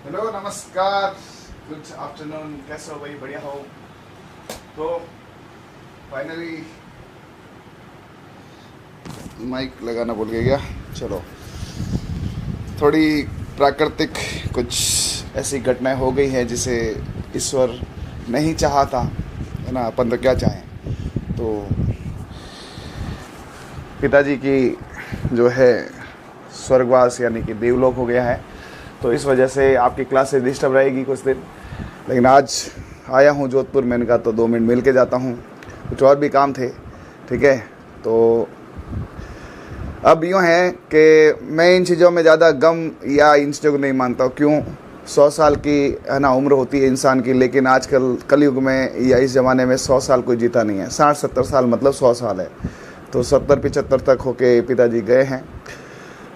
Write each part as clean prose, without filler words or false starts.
Hello नमस्कार, good afternoon. कैसे हो भाई? बढ़िया हो? तो फाइनली माइक लगाना भूल गया। चलो, थोड़ी प्राकृतिक कुछ ऐसी घटनाएं हो गई हैं जिसे ईश्वर नहीं चाहा था, है ना। अपन तो क्या चाहें। तो पिताजी की जो है स्वर्गवास यानी कि देवलोक हो गया है, तो इस वजह से आपकी क्लासेस डिस्टर्ब रहेगी कुछ दिन। लेकिन आज आया हूँ जोधपुर, मैंने कहा तो 2 मिनट मिल के जाता हूँ, कुछ और भी काम थे। ठीक है, तो अब यूँ है कि मैं इन चीज़ों में ज़्यादा गम या इन चीज़ों को नहीं मानता हूँ। क्यों? 100 साल की है ना उम्र होती है इंसान की, लेकिन आजकल कलयुग में या इस ज़माने में 100 साल कोई जीता नहीं है। 60-70 साल मतलब 100 साल है। तो 70-75 तक होके पिताजी गए हैं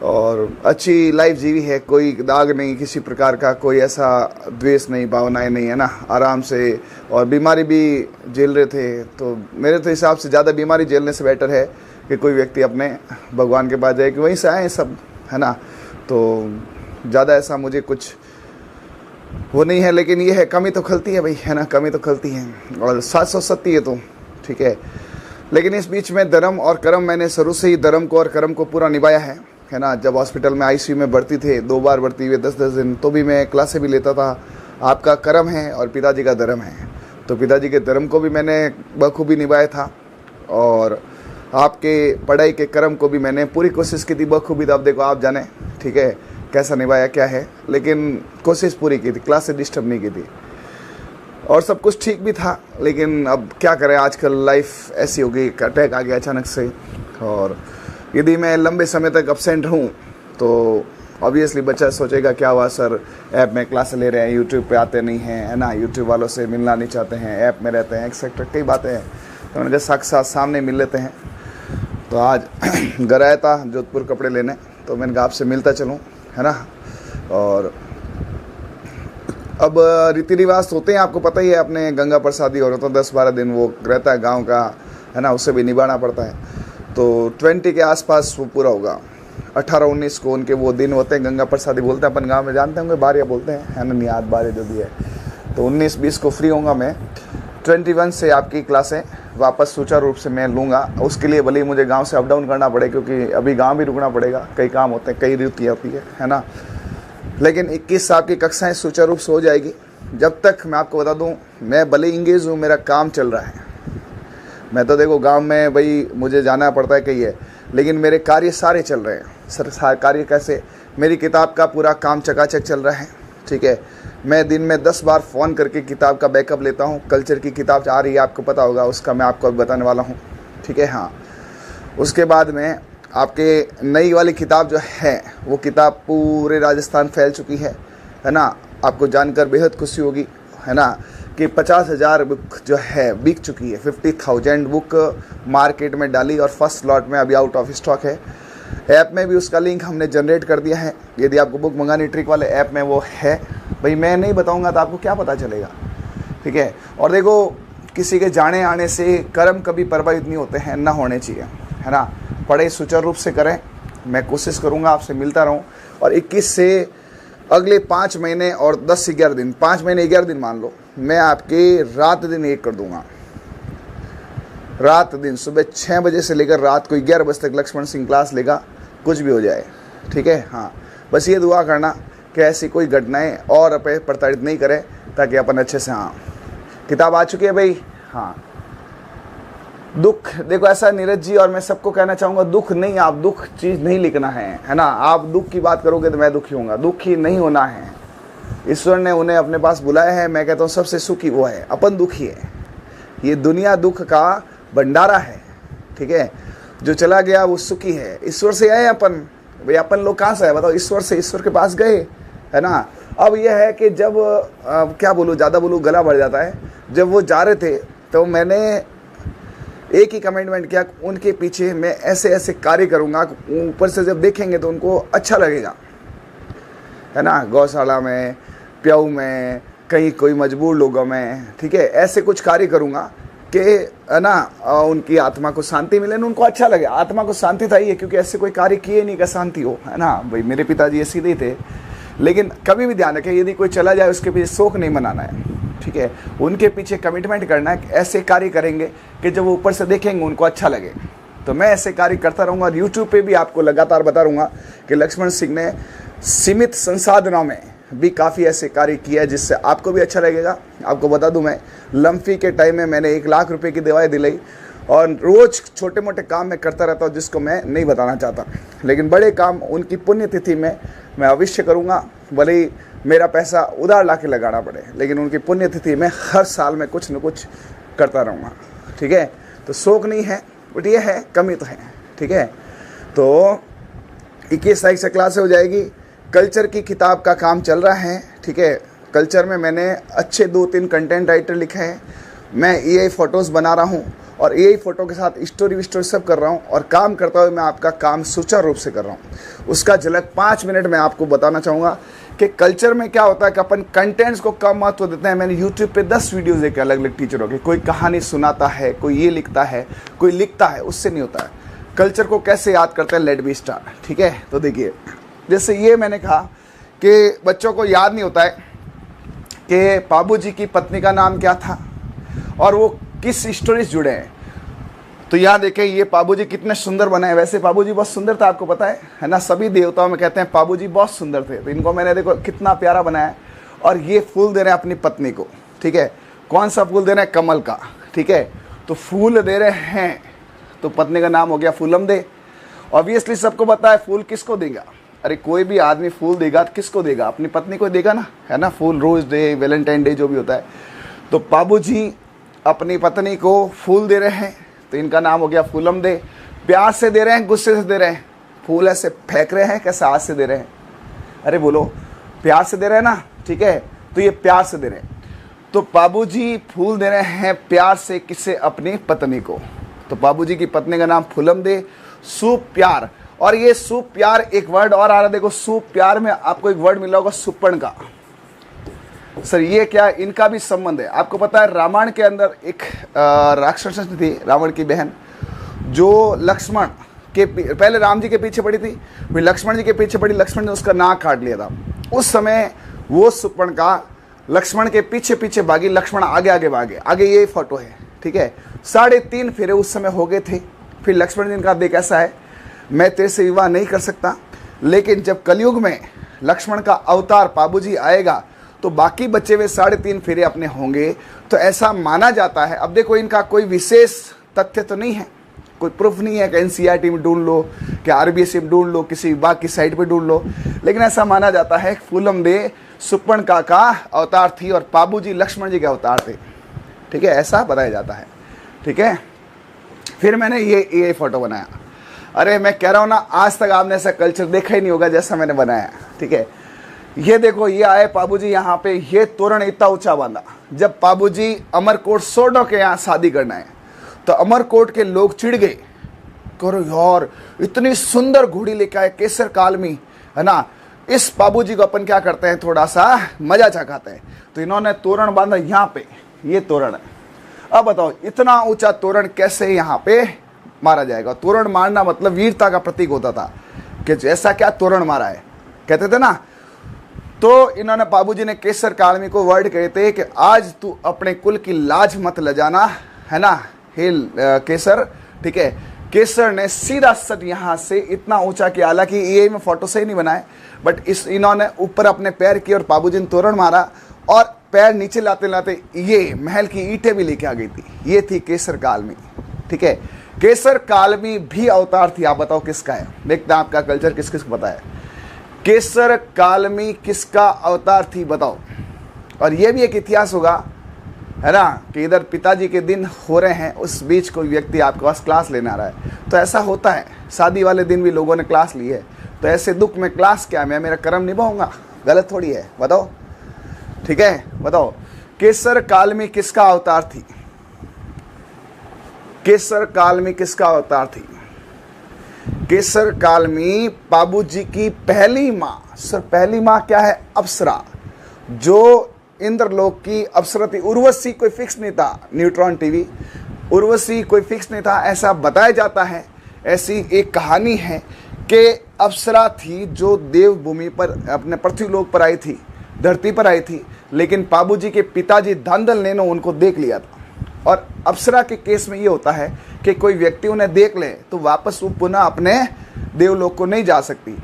और अच्छी लाइफ जीवी है। कोई दाग नहीं किसी प्रकार का, कोई ऐसा द्वेष नहीं, भावनाएं नहीं, है ना। आराम से, और बीमारी भी झेल रहे थे। तो मेरे तो हिसाब से ज़्यादा बीमारी झेलने से बेटर है कि कोई व्यक्ति अपने भगवान के पास जाए, कि वहीं से आए सब, है ना। तो ज़्यादा ऐसा मुझे कुछ वो नहीं है, लेकिन ये है कमी तो खलती है भाई, है ना। कमी तो खलती है और 770 है तो ठीक है। लेकिन इस बीच में धर्म और कर्म, मैंने शुरू से ही धर्म को और कर्म को पूरा निभाया है ना। जब हॉस्पिटल में आईसीयू में भर्ती थे, 2 बार भर्ती हुए 10-10 दिन, तो भी मैं क्लासें भी लेता था। आपका कर्म है और पिताजी का धर्म है, तो पिताजी के धर्म को भी मैंने बखूबी निभाया था और आपके पढ़ाई के कर्म को भी मैंने पूरी कोशिश की थी बखूबी। तो अब देखो, आप जाने ठीक है कैसा निभाया क्या है, लेकिन कोशिश पूरी की थी, क्लास से डिस्टर्ब नहीं की थी और सब कुछ ठीक भी था। लेकिन अब क्या करें, आजकल लाइफ ऐसी हो गई, अटैक आ गया अचानक से। और यदि मैं लंबे समय तक अपसेंट हूँ तो ऑब्वियसली बच्चा सोचेगा क्या हुआ सर, ऐप में क्लास ले रहे हैं, यूट्यूब पे आते नहीं हैं, है ना, यूट्यूब वालों से मिलना नहीं चाहते हैं, ऐप में रहते हैं, एक्सेट्रा कई बातें हैं। तो मैंने कहा साक्षात सामने मिल लेते हैं। तो आज घर आया था जोधपुर कपड़े लेने, तो मैंने कहा आपसे मिलता चलूँ, है ना। और अब रीति रिवाज होते हैं, आपको पता ही है, अपने गंगा प्रसादी और तो 10-12 दिन वो रहता है गांव का, है ना, उससे भी निभाना पड़ता है। तो 20 के आसपास वो पूरा होगा। 18-19 को उनके वो दिन होते हैं, गंगा प्रसादी बोलते हैं अपन गांव में, जानते होंगे, बारिया बोलते हैं, है ना, नियाद बारे जो भी है। तो 19-20 को फ्री होऊंगा मैं। 21 से आपकी क्लासें वापस सुचारू रूप से मैं लूँगा। उसके लिए भले ही मुझे गाँव से अप डाउन करना पड़े, क्योंकि अभी गाँव भी रुकना पड़ेगा, कई काम होते हैं, कई ड्यूटी होती है ना। लेकिन 21 साल की कक्षाएं सुचारू रूप से हो जाएगी। जब तक मैं आपको बता दूं, मैं भले इंगेज हूँ, मेरा काम चल रहा है। मैं तो देखो गांव में भाई मुझे जाना पड़ता है कहीं है, लेकिन मेरे कार्य सारे चल रहे हैं। सर कार्य कैसे? मेरी किताब का पूरा काम चकाचक चल रहा है। ठीक है, मैं दिन में 10 बार फ़ोन करके किताब का बैकअप लेता हूँ। कल्चर की किताब आ रही है, आपको पता होगा, उसका मैं आपको बताने वाला हूँ। ठीक है, हाँ। उसके बाद में आपके नई वाली किताब जो है, वो किताब पूरे राजस्थान फैल चुकी है ना। आपको जानकर बेहद खुशी होगी, है ना, कि 50,000 बुक जो है बिक चुकी है। 50,000 बुक मार्केट में डाली और फर्स्ट लॉट में अभी आउट ऑफ स्टॉक है। ऐप में भी उसका लिंक हमने जनरेट कर दिया है। यदि आपको बुक मंगानी, ट्रिक वाले ऐप में वो है। भाई मैं नहीं बताऊंगा तो आपको क्या पता चलेगा। ठीक है, और देखो, किसी के जाने आने से कर्म कभी प्रभावित नहीं होते हैं, ना होने चाहिए, है ना। पढ़ाई सुचारू रूप से करें, मैं कोशिश करूंगा आपसे मिलता रहूं। और 21 से अगले 5 महीने और 10-11 दिन, 5 महीने 11 दिन मान लो, मैं आपके रात दिन एक कर दूंगा। रात दिन सुबह 6 बजे से लेकर रात को 11 बजे तक लक्ष्मण सिंह क्लास लेगा, कुछ भी हो जाए। ठीक है, हाँ। बस ये दुआ करना कि ऐसी कोई घटनाएं और प्रताड़ित नहीं करें, ताकि अपन अच्छे से, हाँ। किताब आ चुकी है भाई, हाँ। दुख देखो ऐसा नीरज जी, और मैं सबको कहना चाहूँगा, दुख नहीं, आप दुख चीज़ नहीं लिखना है ना। आप दुख की बात करोगे तो मैं दुखी होऊंगा, दुखी नहीं होना है। ईश्वर ने उन्हें अपने पास बुलाया है। मैं कहता हूँ सबसे सुखी वो है, अपन दुखी है। ये दुनिया दुख का भंडारा है। ठीक है, जो चला गया वो सुखी है। ईश्वर से आए अपन, भाई अपन लोग कहाँ से आए बताओ? ईश्वर से, ईश्वर के पास गए, है ना। अब यह है कि जब क्या बोलूँ, ज़्यादा बोलूँ गला भर जाता है। जब वो जा रहे थे तो मैंने एक ही कमिटमेंट किया, उनके पीछे मैं ऐसे ऐसे कार्य करूँगा, ऊपर से जब देखेंगे तो उनको अच्छा लगेगा, है ना। गौशाला में, प्याऊ में, कहीं कोई मजबूर लोगों में, ठीक है, ऐसे कुछ कार्य करूँगा कि, है ना, उनकी आत्मा को शांति मिले, उनको अच्छा लगे। आत्मा को शांति चाहिए, क्योंकि ऐसे कोई कार्य किए नहीं कि शांति हो, है ना। भाई मेरे पिताजी ऐसे ही थे, लेकिन कभी भी ध्यान रखें, यदि कोई चला जाए उसके पीछे शोक नहीं मनाना है, ठीक है। उनके पीछे कमिटमेंट करना है, ऐसे कार्य करेंगे कि जब वो ऊपर से देखेंगे उनको अच्छा लगे। तो मैं ऐसे कार्य करता रहूँगा और यूट्यूब पे भी आपको लगातार बता रहूँगा कि लक्ष्मण सिंह ने सीमित संसाधनों में भी काफ़ी ऐसे कार्य किया है जिससे आपको भी अच्छा लगेगा। आपको बता दूं, मैं लम्फी के टाइम में मैंने 1 लाख रुपए की दवाई दिलाई और रोज़ छोटे मोटे काम मैं करता रहता हूँ जिसको मैं नहीं बताना चाहता, लेकिन बड़े काम उनकी पुण्यतिथि में मैं अवश्य करूँगा। भले ही मेरा पैसा उधार ला के लगाना पड़े, लेकिन उनकी पुण्यतिथि में हर साल में कुछ न कुछ करता रहूँगा, ठीक है। तो शौक नहीं है, बट ये है कमी तो है, ठीक है। तो 21 तारीख से क्लास हो जाएगी। कल्चर की किताब का काम चल रहा है, ठीक है। कल्चर में मैंने अच्छे 2-3 कंटेंट राइटर लिखे हैं। मैं एआई फ़ोटोज़ बना रहा हूँ और एआई फ़ोटो के साथ स्टोरी सब कर रहा हूँ और काम करता हुए मैं आपका काम सुचारू रूप से कर रहा हूँ। उसका झलक 5 मिनट में आपको बताना चाहूँगा कि कल्चर में क्या होता है कि अपन कंटेंट्स को कम महत्व देते हैं। मैंने यूट्यूब पे 10 वीडियोज़ देखे अलग अलग टीचरों के, कोई कहानी सुनाता है, कोई ये लिखता है, कोई लिखता है, उससे नहीं होता है। कल्चर को कैसे याद करते हैं, लेट बी स्टार्ट, ठीक है। तो देखिए, जैसे ये मैंने कहा कि बच्चों को याद नहीं होता है कि बाबूजी की पत्नी का नाम क्या था और वो किस स्टोरी से जुड़े हैं। तो यहाँ देखें, ये बाबूजी कितने सुंदर बनाए। वैसे बाबूजी बहुत सुंदर था, आपको पता है ना। सभी देवताओं में कहते हैं बाबूजी बहुत सुंदर थे, तो इनको मैंने देखो कितना प्यारा बनाया। और ये फूल दे रहे हैं अपनी पत्नी को, ठीक है। कौन सा फूल दे रहे हैं, कमल का, ठीक है। तो फूल दे रहे हैं, तो पत्नी का नाम हो गया फूलम दे। ऑब्वियसली सबको पता है फूल किसको देगा। अरे कोई भी आदमी फूल देगा तो किसको देगा, अपनी पत्नी को देगा ना, है ना। फूल रोज डे, वैलेंटाइन डे जो भी होता है। तो बाबूजी अपनी पत्नी को फूल दे रहे हैं, तो इनका नाम हो गया फूलम दे। प्यार से दे रहे हैं, गुस्से से दे रहे हैं, फूल ऐसे फेंक रहे हैं, कैसे हाथ से दे रहे हैं, अरे बोलो, प्यार से दे रहे हैं ना, ठीक है। तो ये प्यार से दे रहे हैं। तो बाबूजी फूल दे रहे हैं प्यार से, किसे, अपनी पत्नी को। तो बाबूजी की पत्नी का नाम फूलम दे, सुप प्यार। और ये सुप प्यार, एक वर्ड और आ रहा है, देखो सुप प्यार में आपको एक वर्ड मिला होगा सुपर्ण का। सर ये क्या, इनका भी संबंध है। आपको पता है रामायण के अंदर एक राक्षस थी, रावण की बहन, जो लक्ष्मण के पहले राम जी के पीछे पड़ी थी, फिर लक्ष्मण जी के पीछे पड़ी, लक्ष्मण ने उसका नाक काट लिया था। उस समय वो सुपर्ण का लक्ष्मण के पीछे पीछे भागी, लक्ष्मण आगे आगे भागे। आगे ये फोटो है, ठीक है। 3.5 फेरे उस समय हो गए थे। फिर लक्ष्मण जी ने कहा, देख ऐसा है, मैं तेरे से विवाह नहीं कर सकता, लेकिन जब कलयुग में लक्ष्मण का अवतार बाबूजी आएगा तो बाकी बचे हुए 3.5 फेरे अपने होंगे। तो ऐसा माना जाता है। अब देखो, इनका कोई विशेष तथ्य तो नहीं है, कोई प्रूफ नहीं है कि एनसीईआरटी में ढूंढ लो, कि आरबीएससी में ढूंढ लो, किसी विभाग की साइट पे ढूंढ लो, लेकिन ऐसा माना जाता है फूलम दे सुपर्ण का अवतार थी और बाबूजी लक्ष्मण जी के अवतार थे, ठीक है। ऐसा बताया जाता है, ठीक है। फिर मैंने ये फोटो बनाया। अरे मैं कह रहा हूँ ना, आज तक आपने ऐसा कल्चर देखा ही नहीं होगा जैसा मैंने बनाया, ठीक है। ये देखो, ये आए बाबूजी यहाँ पे, ये तोरण इतना ऊंचा बांधा। जब बाबूजी अमरकोट सोडो के यहाँ शादी करना है, तो अमरकोट के लोग चिढ़ गए, करो यार इतनी सुंदर घोड़ी लेके आए केसर कालमी, है ना। इस बाबूजी को अपन क्या करते हैं, थोड़ा सा मजा चखाते हैं। तो इन्होंने तोरण बांधा यहाँ पे, ये तोरण है। अब बताओ, इतना ऊंचा तोरण कैसे यहाँ पे मारा जाएगा। तोरण मारना मतलब वीरता का प्रतीक होता था, कि जैसा क्या तोरण मारा है, कहते थे ना। तो इन्होंने बाबूजी ने केसर कालमी को वर्ड कहते कि आज तू अपने कुल की लाज मत लजाना, है ना, हे केसर, ठीक है। केसर ने सीधा सट यहाँ से इतना ऊंचा किया, हालांकि ये में फोटो सही नहीं बनाए, बट इन्होंने ऊपर अपने पैर किए और बाबूजी ने तोरण मारा और पैर नीचे लाते लाते ये महल की ईंटें भी लेके आ गई थी। ये थी केसर कालमी, ठीक है। केसर कालमी भी अवतार थी। आप बताओ किसका है, देखते हैं आपका कल्चर किस किस को पता है। केसर कालमी किसका अवतार थी बताओ। और ये भी एक इतिहास होगा, है ना, कि इधर पिताजी के दिन हो रहे हैं, उस बीच कोई व्यक्ति आपके पास क्लास लेने आ रहा है। तो ऐसा होता है, शादी वाले दिन भी लोगों ने क्लास ली है। तो ऐसे दुख में क्लास क्या, मैं मेरा कर्म निभाऊंगा, गलत थोड़ी है, बताओ, ठीक है। बताओ, केसर कालमी किसका अवतार थी। केसर कालमी किसका अवतार थी। केसर कालमी बाबूजी की पहली माँ। सर पहली माँ क्या है, अप्सरा, जो इंद्रलोक की अप्सरा थी। उर्वशी कोई फिक्स नहीं था, न्यूट्रॉन टीवी, उर्वशी कोई फिक्स नहीं था, ऐसा बताया जाता है। ऐसी एक कहानी है कि अप्सरा थी जो देवभूमि पर अपने पृथ्वीलोक पर आई थी, धरती पर आई थी, लेकिन बाबूजी के पिताजी धांधल ने उनको देख लिया था। और अप्सरा के केस में ये होता है कि कोई व्यक्ति उन्हें देख ले तो वापस वो पुनः अपने देवलोक को नहीं जा सकती,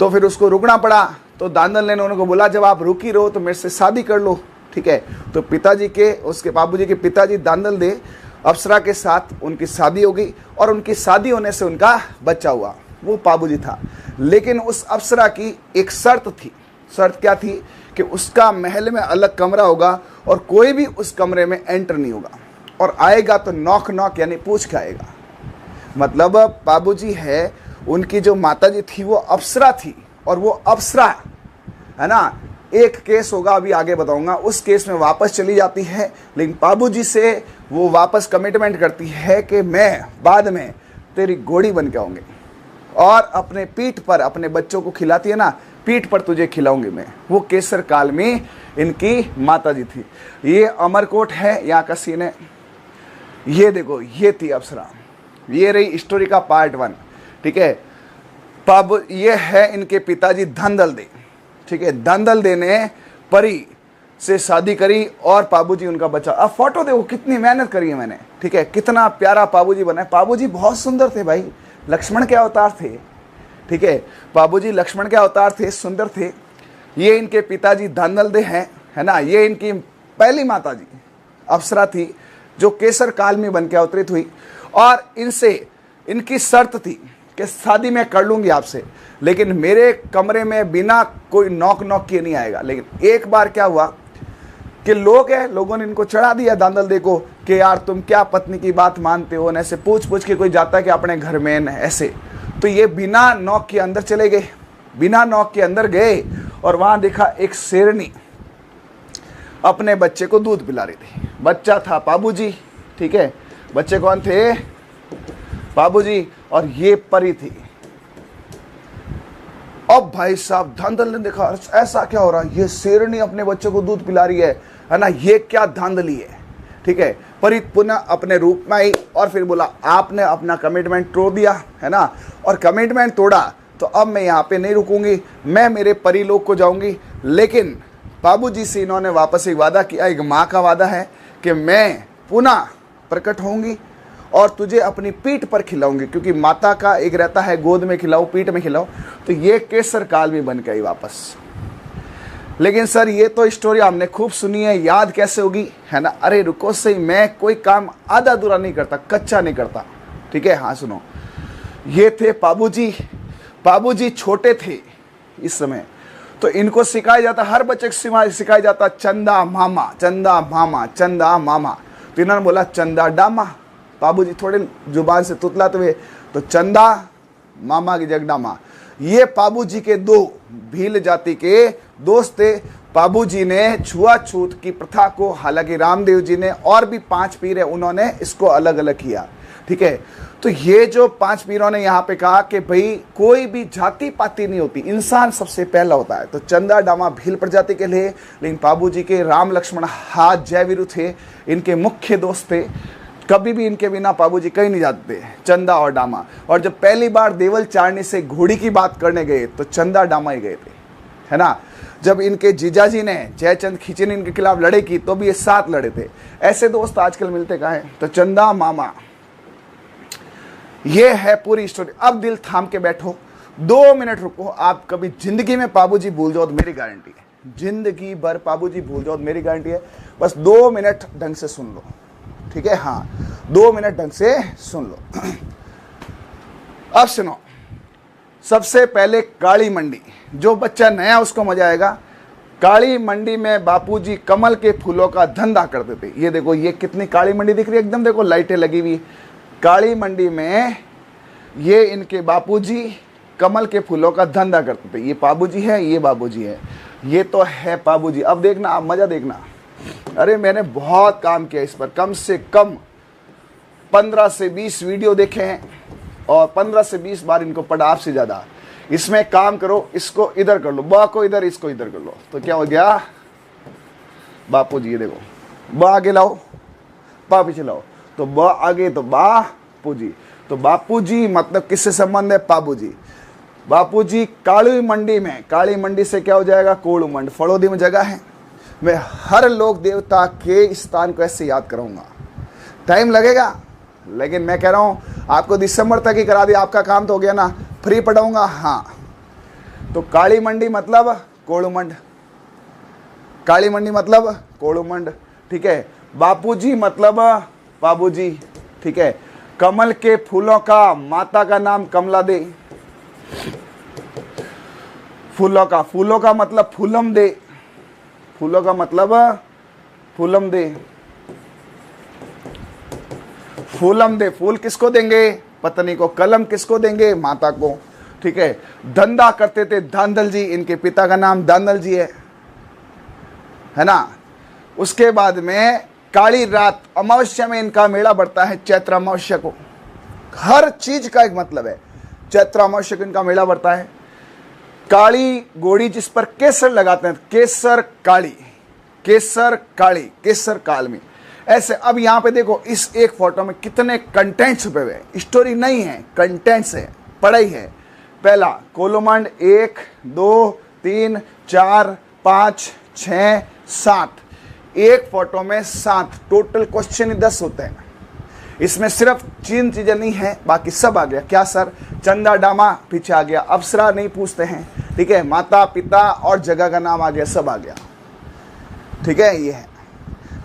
तो फिर उसको रुकना पड़ा। तो धांधल ने उनको बोला जब आप रुकी रहो तो मेरे से शादी कर लो, ठीक है। तो पिताजी के, उसके बाबूजी के पिताजी धांधल दे अप्सरा के साथ उनकी शादी हो गई और उनकी शादी होने से उनका बच्चा हुआ, वो बाबूजी था। लेकिन उस अप्सरा की एक शर्त थी। शर्त क्या थी कि उसका महल में अलग कमरा होगा और कोई भी उस कमरे में एंटर नहीं होगा, और आएगा तो नॉक नॉक यानी पूछ के आएगा। मतलब बाबूजी है, उनकी जो माताजी थी वो अप्सरा थी और वो अप्सरा है ना, एक केस होगा अभी आगे बताऊंगा, उस केस में वापस चली जाती है। लेकिन बाबूजी से वो वापस कमिटमेंट करती है कि मैं बाद में तेरी घोड़ी बन के आऊंगी और अपने पीठ पर अपने बच्चों को खिलाती है ना, पीठ पर तुझे खिलाऊंगी मैं। वो केसर काल में इनकी माताजी थी। ये अमरकोट है, यहाँ का सीन है। ये देखो, ये थी अप्सरा। ये रही स्टोरी का पार्ट 1, ठीक है। ये है इनके पिताजी धांधल दे, ठीक है। धांधल दे ने परी से शादी करी और बाबूजी उनका बच्चा। अब फोटो देखो कितनी मेहनत करी है मैंने, ठीक है। कितना प्यारा बाबूजी बना है। बाबूजी बहुत सुंदर थे भाई, लक्ष्मण के अवतार थे, ठीक है। बाबूजी लक्ष्मण के अवतार थे, सुंदर थे। ये इनके पिताजी धांधल दे हैं, है ना। ये इनकी पहली माताजी अप्सरा थी जो केसर काल में बन के अवतरित हुई, और इनसे इनकी शर्त थी कि शादी मैं कर लूंगी आपसे, लेकिन मेरे कमरे में बिना कोई नॉक नॉक किए नहीं आएगा। लेकिन एक बार क्या हुआ कि लोगों ने इनको चढ़ा दिया धांधल दे को कि यार तुम क्या पत्नी की बात मानते हो, ऐसे पूछ पूछ के कोई जाता है कि अपने घर में ऐसे। तो ये बिना नॉक के अंदर चले गए, बिना नॉक के अंदर गए और वहां देखा एक शेरनी अपने बच्चे को दूध पिला रही थी। बच्चा था बाबूजी, ठीक है। बच्चे कौन थे? बाबूजी, और ये परी थी। अब भाई साहब धांधल ने देखा ऐसा क्या हो रहा है, ये शेरनी अपने बच्चे को दूध पिला रही है ना, ये क्या धांधली है, ठीक है। परी पुनः अपने रूप में आई और फिर बोला आपने अपना कमिटमेंट तोड़ दिया है ना, और कमिटमेंट तोड़ा तो अब मैं यहाँ पे नहीं रुकूंगी, मैं मेरे परी लोग को जाऊंगी। लेकिन बाबूजी से इन्होंने वापस एक वादा किया, एक माँ का वादा है कि मैं पुनः प्रकट होंगी और तुझे अपनी पीठ पर खिलाऊंगी, क्योंकि माता का एक रहता है गोद में खिलाओ, पीठ में खिलाओ। तो ये केसर काल में बन के आई वापस। लेकिन सर ये तो स्टोरी हमने खूब सुनी है, याद कैसे होगी, है ना। अरे रुको सही, मैं कोई काम आधा अधूरा नहीं करता, कच्चा नहीं करता, ठीक है। हाँ सुनो, ये थे बाबूजी। बाबूजी छोटे थे इस समय, तो इनको सिखाया जाता, हर बच्चे को सिखाया जाता चंदा मामा, चंदा मामा, चंदा मामा। तो इन्होंने बोला चंदा डामा। बाबूजी थोड़े जुबान से तुतलाते हुए, तो चंदा मामा की जगह डामा। ये बाबूजी के दो भील जाति के दोस्त थे। बाबूजी ने छुआछूत की प्रथा को, हालांकि रामदेव जी ने और भी 5 पीर है, उन्होंने इसको अलग अलग किया, ठीक है। तो ये जो 5 पीरों ने यहाँ पे कहा कि भाई कोई भी जाति पाति नहीं होती, इंसान सबसे पहला होता है। तो चंदा डामा भील प्रजाति के लिए, लेकिन बाबूजी के राम लक्ष्मण हाथ जयवीरू थे, इनके मुख्य दोस्त थे। कभी भी इनके बिना बाबूजी कहीं नहीं जाते थे, चंदा और डामा। और जब पहली बार देवल चारनी से घोड़ी की बात करने गए तो चंदा डामा ही गए थे, है ना। जब इनके जीजाजी ने जयचंद खींचनी इनके खिलाफ लड़े की तो भी ये साथ लड़े थे। ऐसे दोस्त आजकल मिलते कहाँ हैं? तो चंदा मामा, ये है पूरी स्टोरी। अब दिल थाम के बैठो, 2 मिनट रुको। आप कभी जिंदगी में बाबूजी भूल जाओ तो मेरी गारंटी है, जिंदगी भर बाबूजी भूल जाओ तो मेरी गारंटी है। बस 2 मिनट ढंग से सुन लो, ठीक है। हाँ 2 मिनट ढंग से सुन लो। अब सुनो, सबसे पहले काली मंडी, जो बच्चा नया उसको मजा आएगा। काली मंडी में बापूजी कमल के फूलों का धंधा करते थे। ये देखो, ये कितनी काली मंडी दिख रही है, एकदम देखो लाइटें लगी हुई। काली मंडी में ये इनके बापूजी कमल के फूलों का धंधा करते थे। ये बाबूजी है, ये बाबूजी है, ये तो है बाबूजी। अब देखना, आप मजा देखना। अरे मैंने बहुत काम किया इस पर, कम से कम 15 से 20 वीडियो देखे हैं और 15 से 20 बार इनको पढ़ा, आपसे ज्यादा। इसमें काम करो, इसको इधर कर लो, बा को इधर, इसको इधर कर लो, तो क्या हो गया बापूजी। ये देखो, बा आगे लाओ, बा पीछे लाओ, तो बा आगे तो बा, बापूजी। तो बापूजी मतलब किससे संबंध है? बापूजी। बापूजी काली मंडी में, काली मंडी से क्या हो जाएगा? कोड़ूमंड। फड़ोदी में जगह है। मैं हर लोक देवता के स्थान को ऐसे याद कराऊंगा, टाइम लगेगा, लेकिन मैं कह रहा हूं आपको दिसंबर तक ही करा दिया, आपका काम तो हो गया ना, फ्री पढ़ाऊंगा। हाँ, तो काली मंडी मतलब कोड़ूमंड, काली मंडी मतलब कोड़ूमंड, ठीक है। बापूजी मतलब बाबूजी, ठीक है। कमल के फूलों का माता का नाम कमला दे, फूलों का मतलब फूलम दे, फूलों का मतलब फूलम दे, फूलम दे। फूल किसको देंगे? पत्नी को। कलम किसको देंगे? माता को, ठीक है। धंधा करते थे धांधल जी, इनके पिता का नाम धांधल जी है ना। उसके बाद में काली रात अमावस्या में इनका मेला बढ़ता है, चैत्र अमावस्या को। हर चीज का एक मतलब है। चैत्र अमावस्या को इनका मेला बढ़ता है। काली घोड़ी जिस पर केसर लगाते हैं, केसर काली, केसर काली, केसर कालमी, ऐसे। अब यहां पे देखो इस एक फोटो में कितने कंटेंट छुपे हुए हैं। स्टोरी नहीं है, कंटेंट्स है, पढ़ाई है। पहला कोलूमंड 1 2 3 4 5 6 7, एक फोटो में 7, टोटल क्वेश्चन ही 10 होते हैं। इसमें सिर्फ 3 चीजें नहीं है, बाकी सब आ गया। क्या सर? चंदा डामा पीछे आ गया, अप्सरा नहीं पूछते हैं, ठीक है। माता पिता और जगह का नाम आ गया, सब आ गया, ठीक है। ये है।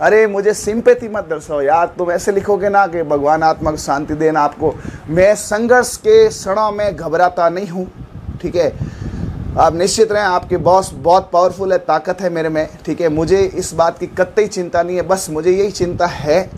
अरे मुझे सिंपैथी मत दर्शाओ यार, तुम ऐसे लिखोगे ना कि भगवान आत्मा को शांति देना आपको। मैं संघर्ष के क्षणों में घबराता नहीं हूँ, ठीक है। आप निश्चित रहें, आपके बॉस बहुत पावरफुल है, ताकत है मेरे में, ठीक है। मुझे इस बात की कतई चिंता नहीं है, बस मुझे यही चिंता है,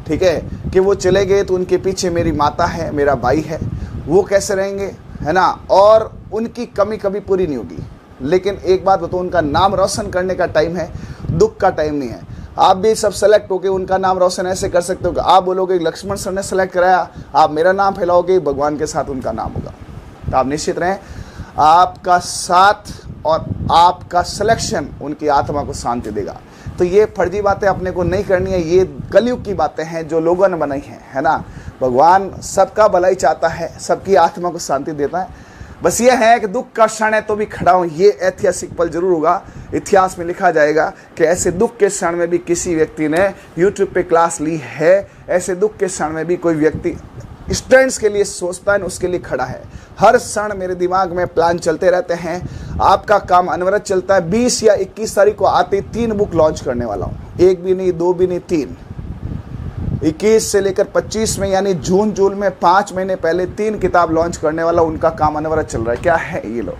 ठीक है, कि वो चले गए तो उनके पीछे मेरी माता है, मेरा भाई है, वो कैसे रहेंगे, है ना। और उनकी कमी कभी पूरी नहीं होगी। लेकिन एक बात बताओ, उनका नाम रोशन करने का टाइम है, दुख का टाइम नहीं है। आप भी सब सेलेक्ट होके उनका नाम रोशन ऐसे कर सकते हो कि आप बोलोगे लक्ष्मण सर ने सेलेक्ट कराया, आप मेरा नाम फैलाओगे, भगवान के साथ उनका नाम होगा। तो आप निश्चित रहें, आपका साथ और आपका सिलेक्शन उनकी आत्मा को शांति देगा। तो ये फर्जी बातें अपने को नहीं करनी है, ये कलयुग की बातें हैं जो लोगों ने बनाई हैं, है ना। भगवान सबका भलाई चाहता है, सबकी आत्मा को शांति देता है। बस ये है कि दुख का क्षण है तो भी खड़ा हूँ, ये ऐतिहासिक पल जरूर होगा। इतिहास में लिखा जाएगा कि ऐसे दुख के क्षण में भी किसी व्यक्ति ने यूट्यूब पे क्लास ली है, ऐसे दुख के क्षण में भी कोई व्यक्ति स्टूडेंट्स के लिए सोचता है, उसके लिए खड़ा है। हर क्षण मेरे दिमाग में प्लान चलते रहते हैं। आपका काम अनवरत चलता है। 20 या 21 तारीख को आते 3 बुक लॉन्च करने वाला हूँ, 1 भी नहीं 2 भी नहीं 3। 21 से लेकर 25 में, यानी जून जुलाई में 5 महीने पहले 3 किताब लॉन्च करने वाला, उनका काम अनवरत चल रहा है। क्या है ये लो,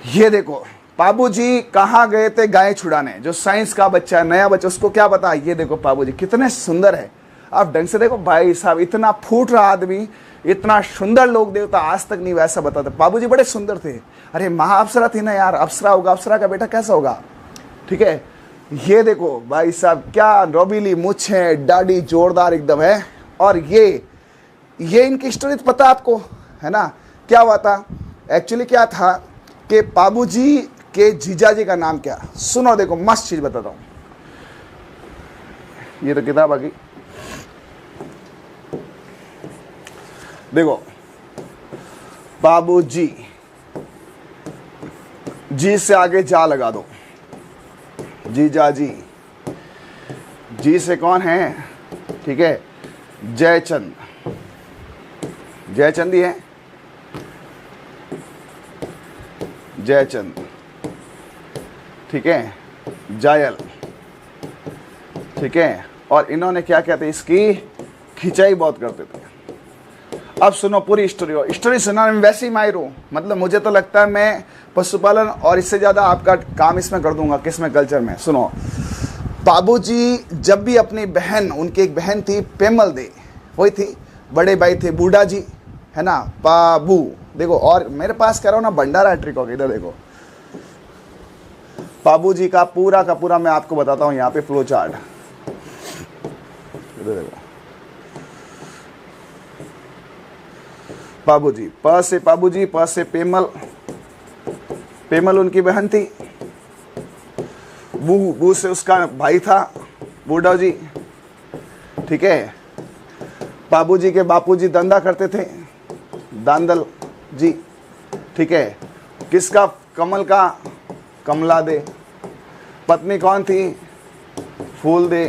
ये देखो। बाबूजी कहाँ गए थे गाय छुड़ाने? जो साइंस का बच्चा है, नया बच्चा, उसको क्या पता। ये देखो बाबूजी कितने सुंदर है। आप ढंग से देखो भाई साहब, इतना फूट रहा आदमी, इतना सुंदर लोक देवता आज तक नहीं वैसा बताते। बाबूजी बड़े सुंदर थे। अरे महा अप्सरा थी ना यार, अप्सरा होगा, अप्सरा का बेटा कैसा होगा, ठीक है। ये देखो भाई साहब, क्या रोबीली मुछ है, दाढ़ी जोरदार एकदम है। और ये इनकी स्टोरी पता है आपको, है ना। क्या हुआ था एक्चुअली, क्या था कि बाबूजी के जीजाजी का नाम क्या, सुनो देखो मस्त चीज बताता हूं। ये तो किताब आ गई, देखो। बाबूजी, जी से आगे जा लगा दो, जीजाजी। जी से कौन है, ठीक है, जयचंद, जयचंद ही है, जयचंद, ठीक है, जायल, ठीक है। और इन्होंने क्या कहते हैं, इसकी खिंचाई बहुत करते थे। अब सुनो पूरी स्टोरी सुनाने में वैसे ही माहिर हूँ, मतलब मुझे तो लगता है मैं पशुपालन और इससे ज़्यादा आपका काम इसमें कर दूंगा, किसमें, कल्चर में। सुनो, बाबूजी जब भी अपनी बहन, उनकी एक बहन थी पेमल दे, वही थी, बड़े भाई थे बूढ़ा जी, है ना, बाबू। देखो, और मेरे पास कह रहा हूँ ना भंडारा ट्रिक होगा, इधर देखो। बाबूजी का पूरा मैं आपको बताता हूँ यहाँ पे फ्लो चार्ट, इधर देखो। बाबूजी, प से बाबूजी, प से पेमल, पेमल उनकी बहन थी। बू, बू से उसका भाई था बूढ़ा जी, ठीक है। बाबूजी के बापूजी धंधा करते थे, दांदल जी, ठीक है। किसका? कमल का, कमला दे। पत्नी कौन थी? फूल दे।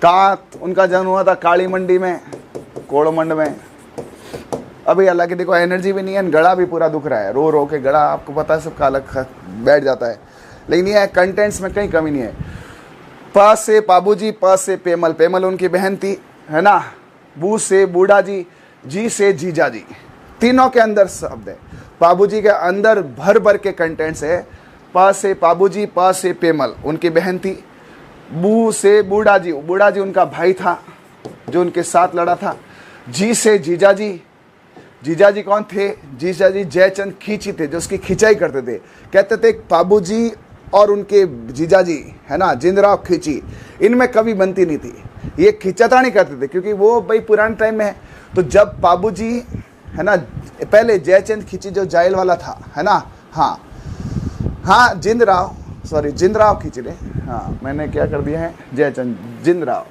कहाँ उनका जन्म हुआ था? काली मंडी में, कोड़मंड में। अभी हालांकि देखो एनर्जी भी नहीं है, गला भी पूरा दुख रहा है, रो रो के गला, आपको पता है सबका अलग बैठ जाता है, लेकिन ये कंटेंट्स में कहीं कमी नहीं है। प से बाबूजी, प से पेमल, पेमल उनकी बहन थी, है ना। बू से बूढ़ा जी से जीजा जी, तीनों के अंदर शब्द है। बाबूजी के अंदर भर भर के कंटेंट्स है। प से बाबूजी, प से पेमल उनकी बहन थी। बू से बूढ़ा जी उनका भाई था जो उनके साथ लड़ा था। जी से जीजा जी कौन थे? जीजा जी जयचंद खींची थे, जो उसकी खिंचाई करते थे। कहते थे बाबूजी और उनके जीजा जी, है ना, जिंदराव खींची, इनमें कभी बनती नहीं थी, ये खिंचाता नहीं करते थे, क्योंकि वो भाई पुराने टाइम में है। तो जब बाबूजी, है ना, पहले जयचंद खींची जो जायल वाला था, है ना, हाँ जिंदराव खींची रे, हाँ मैंने क्या कर दिया है, जयचंद जिंदराव,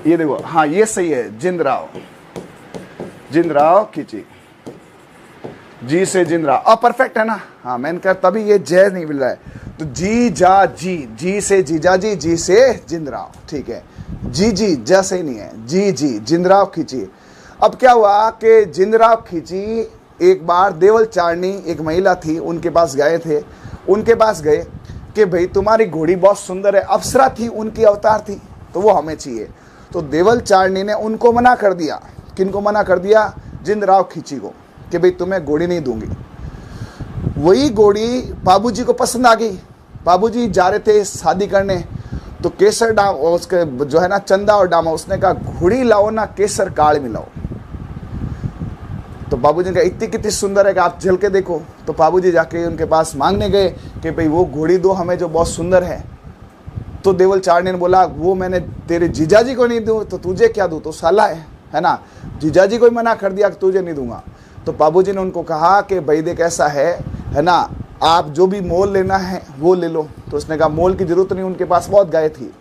ये देखो, हाँ ये सही है, जिंदराव खींची, जी से जिंदराव, परफेक्ट है ना। हाँ मैंने कहा तभी ये जय नहीं मिल रहा है, तो जी से जीजा जी से जिंदराव, ठीक है। जी जैसे ही नहीं है, जी जिंदराव खींची। अब क्या हुआ कि जिंदराव खींची एक बार देवल चारनी, एक महिला थी, उनके पास गए थे, उनके पास गए कि भाई तुम्हारी घोड़ी बहुत सुंदर है, अप्सरा थी, उनकी अवतार थी, तो वो हमें चाहिए। तो देवल चारनी ने उनको मना कर दिया। किनको मना कर दिया? जिंदराव खींची को, कि भाई तुम्हें घोड़ी नहीं दूंगी। वही घोड़ी बाबूजी को पसंद आ गई। बाबूजी जा रहे थे शादी करने, तो केसर डाम, उसके जो है ना चंदा और डामा, उसने कहा घोड़ी लाओ ना, केसर काल मिलाओ। तो बाबूजी ने कहा इतनी कितनी सुंदर है कि आप झल के देखो। तो बाबूजी जाके उनके पास मांगने गए कि भाई वो घोड़ी दो हमें जो बहुत सुंदर है। तो देवल चारनी ने बोला वो मैंने तेरे जीजाजी को नहीं दूं तो तुझे क्या दूं, तो साला है ना, जीजाजी को ही मना कर दिया कि तुझे नहीं दूंगा। तो बाबूजी ने उनको कहा कि भाई देख ऐसा है ना, आप जो भी मोल लेना है वो ले लो। तो उसने कहा मोल की जरूरत नहीं, उनके पास बहुत गाय थी,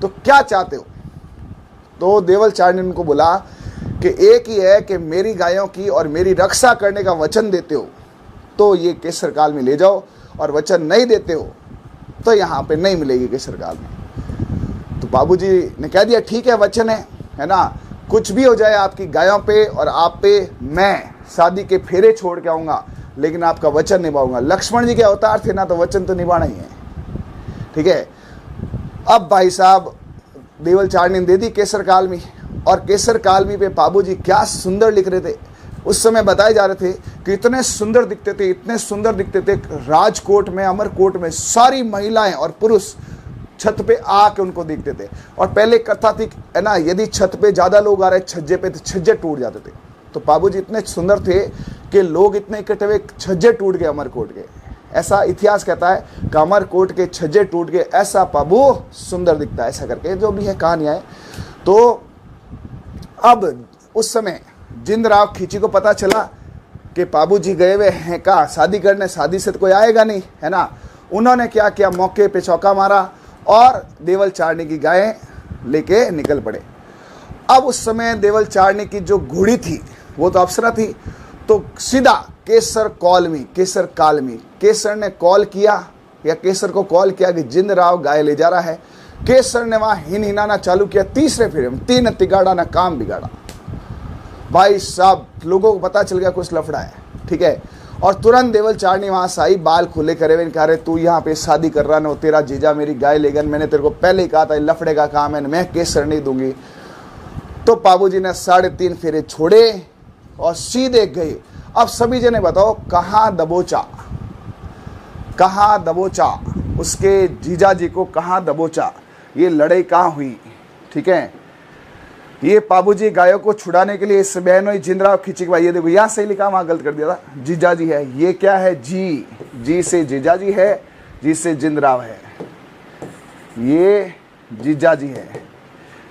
तो क्या चाहते हो? तो देवल चारनी ने उनको बोला कि एक ही है कि मेरी गायों की और मेरी रक्षा करने का वचन देते हो तो ये केसर काल में ले जाओ, और वचन नहीं देते हो तो यहाँ पे नहीं मिलेगी केसर काल में। तो बाबूजी ने कह दिया ठीक है, वचन है ना, कुछ भी हो जाए आपकी गायों पे और आप पे, मैं शादी के फेरे छोड़ के आऊँगा, लेकिन आपका वचन निभाऊंगा। लक्ष्मण जी के अवतार थे ना, तो वचन तो निभाना ही है, ठीक है। अब भाई साहब देवल चारनी ने दे दी केसर कालमी, और केसर कालमी पे बाबूजी क्या सुंदर लिख रहे थे। उस समय बताए जा रहे थे कि इतने सुंदर दिखते थे, इतने सुंदर दिखते थे, राजकोट में, अमरकोट में सारी महिलाएं और पुरुष छत पे आके उनको देखते थे। और पहले कथा थी, है ना, यदि छत पे ज्यादा लोग आ रहे छज्जे पे तो छज्जे टूट जाते थे। तो बाबूजी इतने सुंदर थे कि लोग इतने इकट्ठे हुए, छज्जे टूट गए अमरकोट के। ऐसा इतिहास कहता है कि अमरकोट के छज्जे टूट गए, ऐसा बाबू सुंदर दिखता है, ऐसा करके जो भी है कहानियां है। तो अब उस समय जिंदराव खींची को पता चला कि बाबूजी गए हुए हैं का शादी करने, शादी से तो कोई आएगा नहीं, है ना। उन्होंने क्या किया, मौके पे चौका मारा और देवल चारनी की गायें लेके निकल पड़े। अब उस समय देवल चारनी की जो घोड़ी थी वो तो अप्सरा थी, तो सीधा केसर कालमी, केसर ने कॉल किया, या केसर को कॉल किया कि जिंदराव गाय ले जा रहा है। केसर ने वहां हिनाना चालू किया, तीसरे फेरे में 3 तिगाड़ा ना काम बिगाड़ा। भाई साहब लोगों को पता चल गया कुछ लफड़ा है, ठीक है। और तुरंत देवल चारनी वहां से आई, बाल खुले करे हुए, कह रहे तू यहाँ पे शादी कर रहा ना, तेरा जीजा मेरी गाय लेगा, मैंने तेरे को पहले ही कहा था लफड़े का काम है, मैं केसर नहीं दूंगी। तो बाबूजी ने 3.5 फेरे छोड़े और सीधे गए। अब सभी जने बताओ कहाँ दबोचा, उसके जीजा जी को कहाँ दबोचा, ये लड़ाई कहाँ हुई, ठीक है। ये बाबूजी गायों को छुड़ाने के लिए इस बहनों जिंदराव खींची के भाई, ये देखो यहाँ सही लिखा, वहां गलत कर दिया था, जीजा जी है, ये क्या है, जी से जीजा जी है, जी से जिंदराव है, ये जीजा जी है,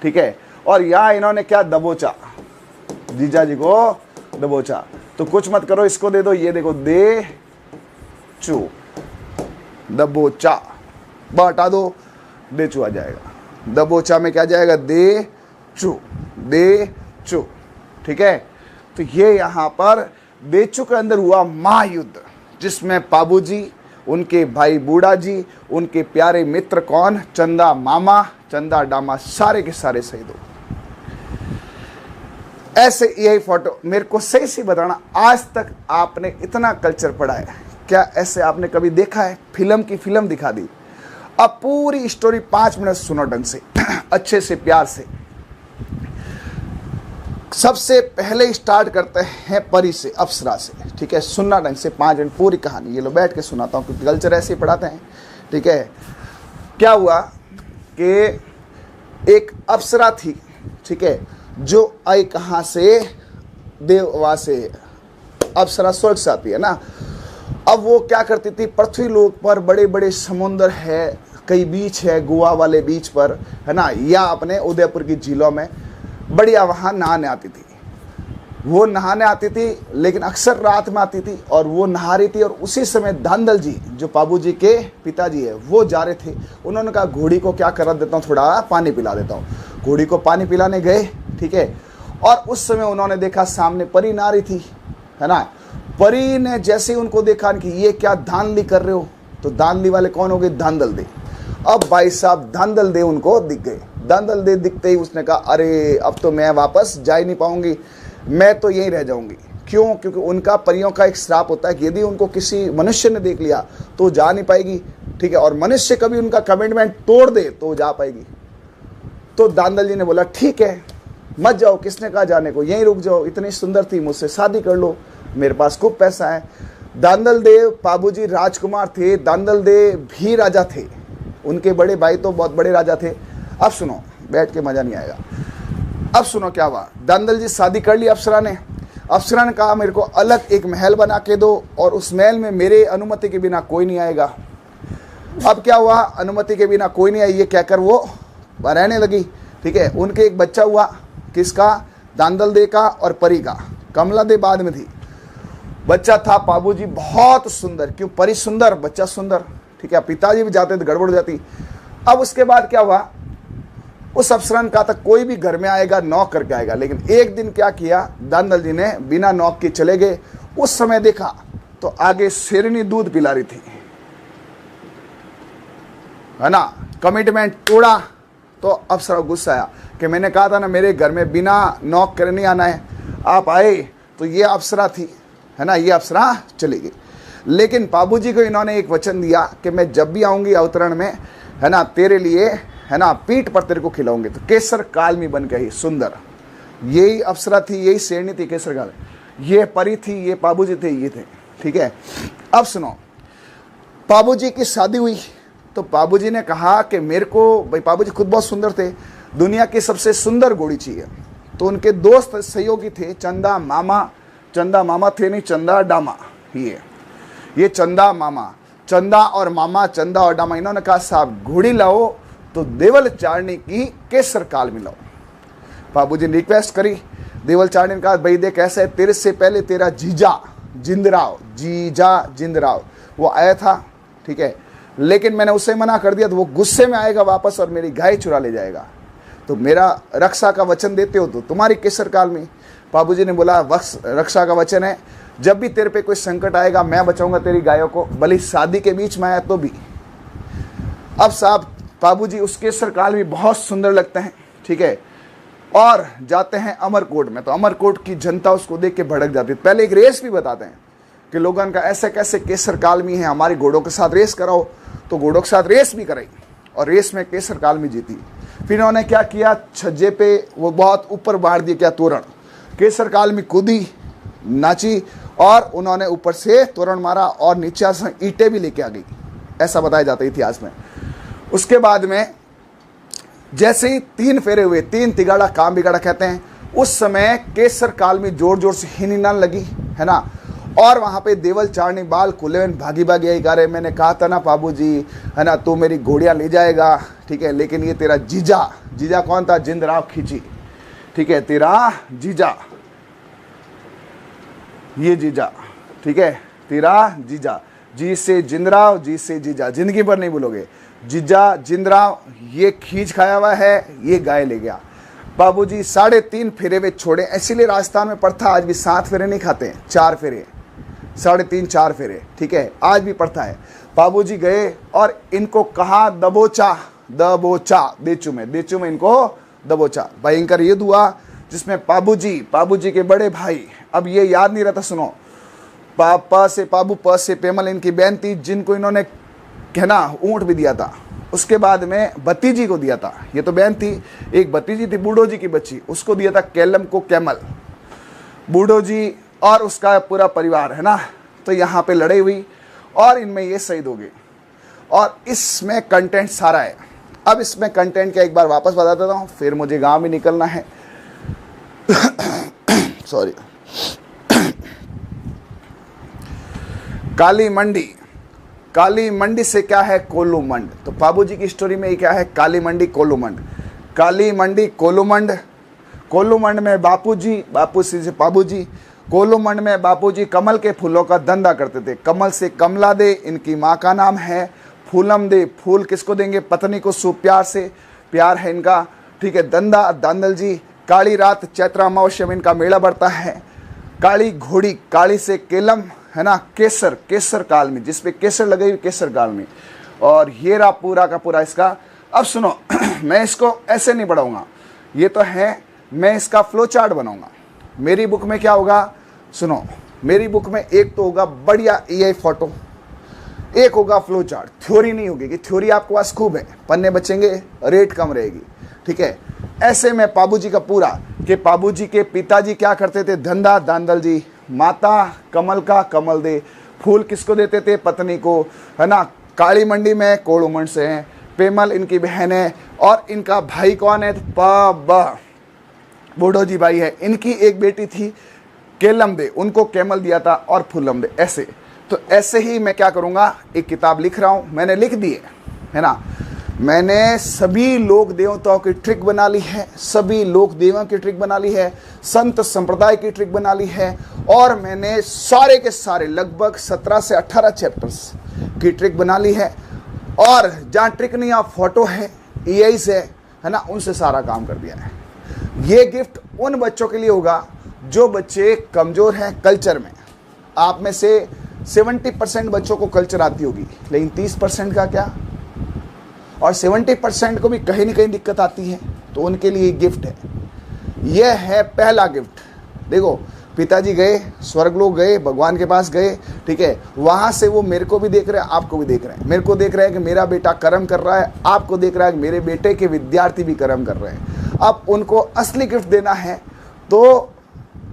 ठीक है। और यहाँ इन्होंने क्या दबोचा, जीजा जी को दबोचा। तो कुछ मत करो, इसको दे दो, ये देखो दे चू, दबोचा, हटा दो, दे चू आ जाएगा, दबोचा में क्या जाएगा, दे चु, ठीक है। तो ये यहाँ पर देचु के अंदर हुआ महायुद्ध, जिसमें पाबू जी, उनके भाई बूढ़ा जी, उनके प्यारे मित्र कौन, चंदा मामा, चंदा डामा, सारे के सारे शहीद हो। ऐसे यही फोटो, मेरे को सही से बताना, आज तक आपने इतना कल्चर पढ़ा है क्या? ऐसे आपने कभी देखा है? फिल्म की फिल्म दिखा दी। अब पूरी स्टोरी 5 मिनट सुनो ढंग से, अच्छे से, प्यार से। सबसे पहले स्टार्ट करते हैं परी से, अप्सरा से, ठीक है। सुनना ढंग से, 5 मिनट पूरी कहानी। ये लो बैठ के सुनाता हूँ, क्योंकि कल्चर ऐसे ही पढ़ाते हैं, ठीक है। क्या हुआ कि एक अप्सरा थी, ठीक है, जो आई कहाँ से, देववा से। अप्सरा स्वर्ग से आती है ना। अब वो क्या करती थी, पृथ्वी लोक पर बड़े बड़े समुद्र है, कई बीच है, गोवा वाले बीच पर, है ना, या अपने उदयपुर की झीलों में बढ़िया वहाँ नहाने आती थी। वो नहाने आती थी, लेकिन अक्सर रात में आती थी, और वो नहा रही थी। और उसी समय धांधल जी, जो पाबू जी के पिताजी है, वो जा रहे थे। उन्होंने कहा घोड़ी को क्या कर देता हूँ, थोड़ा पानी पिला देता हूँ। घोड़ी को पानी पिलाने गए, ठीक है। और उस समय उन्होंने देखा सामने परी नहा रही थी, है ना। परी ने जैसे ही उनको देखा कि ये क्या धांधली कर रहे हो, तो धांधली वाले कौन हो गए, धांधल दे। अब भाई साहब धांधल दे उनको दिख गए। धांधल दे दिखते ही उसने कहा, अरे अब तो मैं वापस जा ही नहीं पाऊंगी, मैं तो यहीं रह जाऊंगी। क्यों? क्योंकि उनका परियों का एक श्राप होता है कि यदि उनको किसी मनुष्य ने देख लिया तो जा नहीं पाएगी, ठीक है। और मनुष्य कभी उनका कमिटमेंट तोड़ दे तो जा पाएगी। तो धांधल जी ने बोला ठीक है, मत जाओ, किसने कहा जाने को, यहीं रुक जाओ, इतनी सुंदर थी, मुझसे शादी कर लो, मेरे पास खूब पैसा है। धांधल देव पाबूजी राजकुमार थे, धांधल देव भी राजा थे, उनके बड़े भाई तो बहुत बड़े राजा थे। अब सुनो, बैठ के मजा नहीं आएगा। अब सुनो क्या हुआ। धांधल जी शादी कर ली अप्सरा ने। अप्सरा ने कहा मेरे को अलग एक महल बना के दो, और उस महल में मेरे अनुमति के बिना कोई नहीं आएगा। अब क्या हुआ, अनुमति के बिना कोई नहीं आई, ये कहकर वो रहने लगी, ठीक है। उनके एक बच्चा हुआ, किसका, धांधल दे का और परी का। कमला दे बाद में थी। बच्चा था पाबूजी बहुत सुंदर, क्यों, परी सुंदर, बच्चा सुंदर, ठीक है। पिताजी भी जाते तो गड़बड़ हो जाती। अब उसके बाद क्या हुआ, उस अप्सरा ने कहा था कोई भी घर में आएगा नॉक करके आएगा। लेकिन एक दिन क्या किया, धांधल जी ने बिना नॉक के चले गए। उस समय देखा तो आगे शेरनी दूध पिला रही थी, है ना। कमिटमेंट तोड़ा तो अप्सरा गुस्सा आया कि मैंने कहा था ना मेरे घर में बिना नॉक करे नहीं आना है, आप आए। तो ये अप्सरा थी, है ना, ये अप्सरा चली गई। लेकिन पाबूजी को इन्होंने एक वचन दिया कि मैं जब भी आऊंगी अवतरण में, है ना, तेरे लिए, है ना, पीठ पर तेरे को खिलाऊंगी। तो केसर कालमी बन गई सुंदर। यही अप्सरा थी, यही शेरनी थी केसर काल। ये परी थी, ये पाबूजी थे, ये थे, ठीक है। अब सुनो, पाबूजी की शादी हुई तो पाबूजी ने कहा कि मेरे को, भाई पाबूजी खुद बहुत सुंदर थे, दुनिया की सबसे सुंदर घोड़ी चाहिए। तो उनके दोस्त सहयोगी थे चंदा मामा, चंदा मामा थे नहीं, चंदा डामा। ये चंदा मामा, चंदा और मामा, चंदा और डामा, इन्होंने कहा साहब घोड़ी लाओ तो देवल चारणी की केसर काल में लाओ। बाबूजी ने रिक्वेस्ट करी। देवल चारणी ने कहा भाई देख ऐसा है, तेरे से पहले तेरा जीजा जिंदराव वो आया था, ठीक है, लेकिन मैंने उसे मना कर दिया, तो वो गुस्से में आएगा वापस और मेरी गाय चुरा ले जाएगा। तो मेरा रक्षा का वचन देते हो तो तुम्हारी केसर काल में। बाबूजी ने बोला रक्षा का वचन है, जब भी तेरे पे कोई संकट आएगा मैं बचाऊंगा तेरी गायों को, भले शादी के बीच में आया तो भी। अब साहब बाबूजी उस केसर काल में बहुत सुंदर लगते हैं, ठीक है, और जाते हैं अमरकोट में। तो अमरकोट की जनता उसको देख के भड़क जाती है। पहले एक रेस भी बताते हैं कि लोगों का ऐसे कैसे केसर काल में है, हमारी घोड़ों के साथ रेस कराओ। तो घोड़ों के साथ रेस भी कराई और रेस में केसर काल में जीती। फिर उन्होंने क्या किया, छज्जे पे वो बहुत ऊपर बाढ़ दिया क्या तोरण, केसर काल में कूदी, नाची और उन्होंने ऊपर से तोरण मारा और नीचे से ईंटें भी लेके आ गई, ऐसा बताया जाता है इतिहास में। उसके बाद में जैसे ही 3 फेरे हुए, 3 तिगाड़ा काम बिगाड़ा कहते हैं, उस समय केसर काल में जोर जोर से हिनीनान लगी, है ना। और वहां पे देवल चारणी बाल कुलेवन भागी भागी आई, गा मैंने कहा था ना बाबूजी, है ना, तू मेरी घोड़ियां ले जाएगा, ठीक है, लेकिन ये तेरा जीजा कौन था, जिंदराव खींची, ठीक है, तेरा जीजा, ये जीजा, ठीक है, तेरा जीजा, जी से जिंदराव, जी से जीजा, जिंदगी भर नहीं भूलोगे। जीजा जिंदरा ये खींच खाया हुआ है, ये गाय ले गया। बाबूजी 3.5 फेरे वे छोड़े, इसीलिए राजस्थान में प्रथा आज भी 7 फेरे नहीं खाते हैं, 4 फेरे, 3.5 4 फेरे, ठीक है, आज भी प्रथा है। बाबूजी गए और इनको कहा दबोचा, दबोचा, देचू में इनको दबोचा। भयंकर युद्ध हुआ जिसमें बाबूजी के बड़े भाई, अब ये याद नहीं रहता, सुनो, पापा से पाबू, प से पेमल इनकी बहन थी, जिनको इन्होंने कहना ऊंट भी दिया था। उसके बाद में भतीजी को दिया था, ये तो बहन थी, एक भतीजी थी बूढ़ो जी की बच्ची, उसको दिया था कैलम को कैमल। बूढ़ो जी और उसका पूरा परिवार है ना, तो यहाँ पे लड़ाई हुई और इनमें ये शहीद हो गए। और इसमें कंटेंट सारा है। अब इसमें कंटेंट क्या एक बार वापस बता देता हूँ, फिर मुझे गाँव में निकलना है। सॉरी। काली मंडी से क्या है, कोलूमंड। तो बाबूजी की स्टोरी में ये क्या है, काली मंडी कोलूमंड। काली मंडी कोलूमंड में बापूजी, बापूजी से बाबूजी, कोलूमंड में बापूजी कमल के फूलों का धंधा करते थे। कमल से कमला दे इनकी माँ का नाम है। फूलम दे, फूल किसको देंगे, पत्नी को, सु प्यार से, प्यार है इनका, ठीक है। धंधा दांदल जी। काली रात चैत्र अमावस्या में इनका मेला बढ़ता है। काली घोड़ी, काली से केलम है ना, केसर काल में, जिसपे केसर लगे हुए केसर काल में। और ये रहा पूरा का पूरा इसका। अब सुनो, मैं इसको ऐसे नहीं बढ़ाऊंगा, ये तो है, मैं इसका फ्लो चार्ट बनाऊंगा। मेरी बुक में क्या होगा, सुनो, मेरी बुक में एक तो होगा बढ़िया एआई फोटो, एक होगा फ्लो चार्ट। थ्योरी नहीं होगी, कि थ्योरी आपके पास खूब है, पन्ने बचेंगे, रेट कम रहेगी, ठीक है। ऐसे में बाबूजी का पूरा, कि बाबूजी के पिताजी क्या करते थे, धंधा दांदल जी। माता कमल का कमल दे, फूल किसको देते थे, पत्नी को, है ना। काली मंडी में कोलूमंड से हैं। पेमल इनकी बहन है और इनका भाई कौन है, बूढ़ो जी भाई है। इनकी एक बेटी थी केलम दे, उनको कैमल दिया था, और फूलम दे। ऐसे तो ऐसे ही मैं क्या करूँगा, एक किताब लिख रहा हूँ, मैंने लिख दी है ना। मैंने सभी लोक देवताओं की ट्रिक बना ली है, सभी लोक देवों की ट्रिक बना ली है, संत संप्रदाय की ट्रिक बना ली है, और मैंने सारे के सारे लगभग 17 से 18 चैप्टर्स की ट्रिक बना ली है। और जहाँ ट्रिक नहीं, आप फोटो है, एआई से है ना, उनसे सारा काम कर दिया है। ये गिफ्ट उन बच्चों के लिए होगा जो बच्चे कमज़ोर हैं कल्चर में। आप में से 70% बच्चों को कल्चर आती होगी, लेकिन 30% का क्या, और 70% को भी कहीं ना कहीं दिक्कत आती है, तो उनके लिए गिफ्ट है। यह है पहला गिफ्ट। देखो, पिताजी गए, स्वर्गलोक गए, भगवान के पास गए, ठीक है। वहाँ से वो मेरे को भी देख रहे हैं, आपको भी देख रहे हैं। मेरे को देख रहे हैं कि मेरा बेटा कर्म कर रहा है, आपको देख रहा है कि मेरे बेटे के विद्यार्थी भी कर्म कर रहे हैं। अब उनको असली गिफ्ट देना है, तो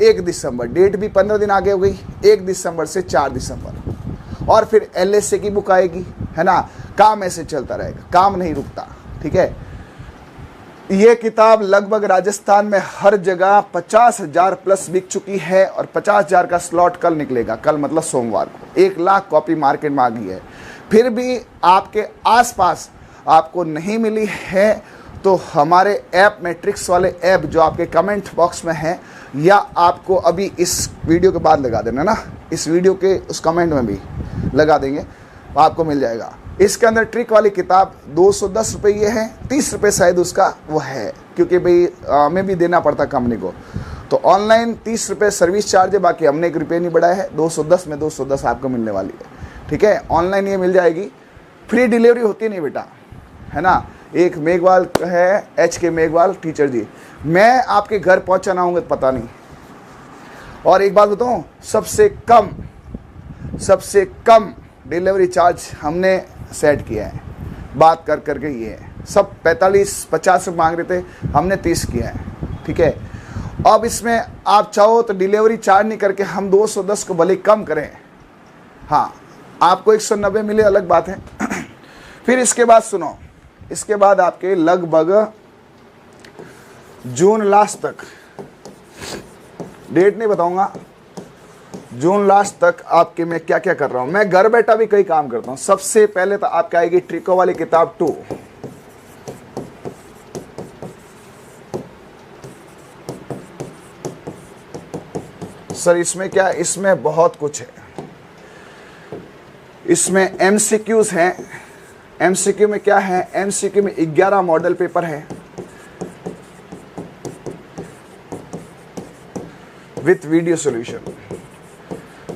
1 दिसंबर, डेट भी 15 दिन आगे हो गई, 1 दिसंबर से 4 दिसंबर, और फिर LSA की बुक आएगी, है ना। काम ऐसे चलता रहेगा, काम नहीं रुकता, ठीक है। ये किताब लगभग राजस्थान में हर जगह 50,000 प्लस बिक चुकी है, और 50,000 का स्लॉट कल निकलेगा, कल मतलब सोमवार को। 1 लाख कॉपी मार्केट में आ गई है। फिर भी आपके आसपास आपको नहीं मिली है, तो हमारे ऐप में, ट्रिक्स वाले ऐप जो आपके कमेंट बॉक्स में है, या आपको अभी इस वीडियो के बाद लगा देना ना, इस वीडियो के उस कमेंट में भी लगा देंगे, आपको मिल जाएगा। इसके अंदर ट्रिक वाली किताब 210 रुपये ये है, 30 रुपये शायद उसका वो है, क्योंकि भाई हमें भी देना पड़ता कंपनी को। तो ऑनलाइन 30 रुपये सर्विस चार्ज है, बाकी हमने 1 रुपये नहीं बढ़ाया है। 210 में 210 आपको मिलने वाली है, ठीक है। ऑनलाइन ये मिल जाएगी, फ्री डिलीवरी होती नहीं बेटा, है ना। एक मेघवाल है, HK मेघवाल टीचर जी, मैं आपके घर पहुँचाना आऊँगा पता नहीं। और एक बात बताऊँ, सबसे कम डिलीवरी चार्ज हमने सेट किया है, बात कर करके ये है। सब 45-50 रुपये मांग रहे थे, हमने 30 किया है, ठीक है। अब इसमें आप चाहो तो डिलीवरी चार्ज नहीं करके हम 210 को भले कम करें, हाँ, आपको 190 मिले, अलग बात है। फिर इसके बाद सुनो, इसके बाद आपके लगभग जून लास्ट तक, डेट नहीं बताऊंगा, जून लास्ट तक आपके मैं क्या क्या कर रहा हूं। मैं घर बैठा भी कई काम करता हूं। सबसे पहले तो आपके आएगी ट्रिको वाली किताब 2, सर इसमें क्या, इसमें बहुत कुछ है। इसमें MCQs हैं, एमसीक्यू में क्या है, एमसीक्यू में 11 मॉडल पेपर है विथ वीडियो सॉल्यूशन।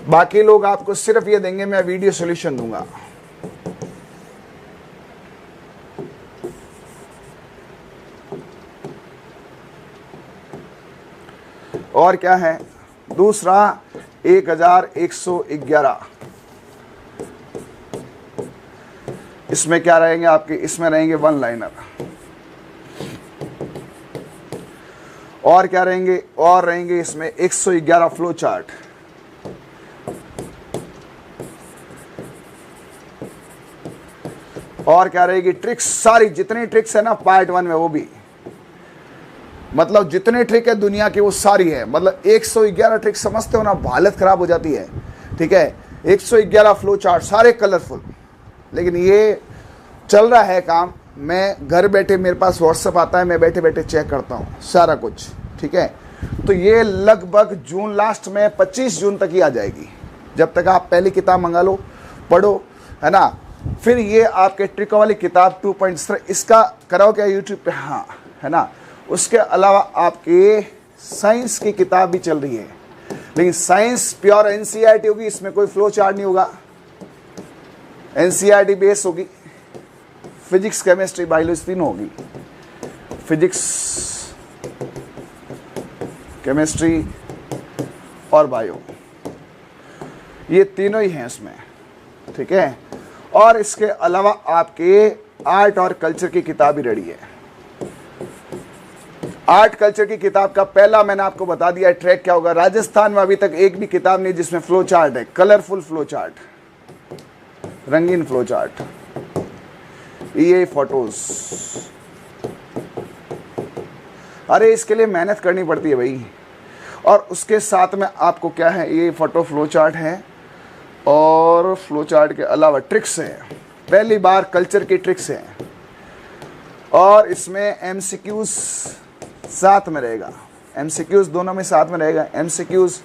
बाकी लोग आपको सिर्फ ये देंगे, मैं वीडियो सॉल्यूशन दूंगा। और क्या है दूसरा, 1111। इसमें क्या रहेंगे आपके, इसमें रहेंगे वन लाइनर। और क्या रहेंगे, और रहेंगे इसमें 111 फ्लो चार्ट। और क्या रहेगी, ट्रिक्स, सारी जितनी ट्रिक्स है ना पार्ट 1 में, वो भी मतलब जितने ट्रिक है दुनिया की वो सारी है। मतलब 111 ट्रिक समझते हो ना, हालत खराब हो जाती है। ठीक है, 111 फ्लो चार्ट, सारे कलरफुल। लेकिन ये चल रहा है काम, मैं घर बैठे, मेरे पास व्हाट्सएप आता है, मैं बैठे बैठे चेक करता हूँ सारा कुछ। ठीक है, तो ये लगभग जून लास्ट में 25 जून तक ही आ जाएगी। जब तक आप पहली किताब मंगा लो, पढ़ो, है ना। फिर ये आपके ट्रिक वाली किताब 2.0 इसका कराओ क्या यूट्यूब पे, हाँ, है ना। उसके अलावा आपके साइंस की किताब भी चल रही है, लेकिन साइंस प्योर एनसीईआरटी होगी, इसमें कोई फ्लो चार्ट नहीं होगा, एनसीईआरटी बेस होगी। फिजिक्स, केमिस्ट्री, बायोलॉजी तीनों होगी। फिजिक्स, केमिस्ट्री और बायो, ये तीनों ही हैं इसमें। ठीक है, और इसके अलावा आपके आर्ट और कल्चर की किताब भी रेडी है। आर्ट कल्चर की किताब का पहला मैंने आपको बता दिया ट्रैक क्या होगा। राजस्थान में अभी तक एक भी किताब नहीं जिसमें फ्लो चार्ट है, कलरफुल फ्लो चार्ट, रंगीन फ्लो चार्ट, ये फोटोज। अरे इसके लिए मेहनत करनी पड़ती है भाई। और उसके साथ में आपको क्या है, ये फोटो फ्लो चार्ट है, और फ्लो चार्ट के अलावा ट्रिक्स है। पहली बार कल्चर की ट्रिक्स है, और इसमें एमसीक्यूज साथ में रहेगा, एमसीक्यूज दोनों में साथ में रहेगा, एमसीक्यूज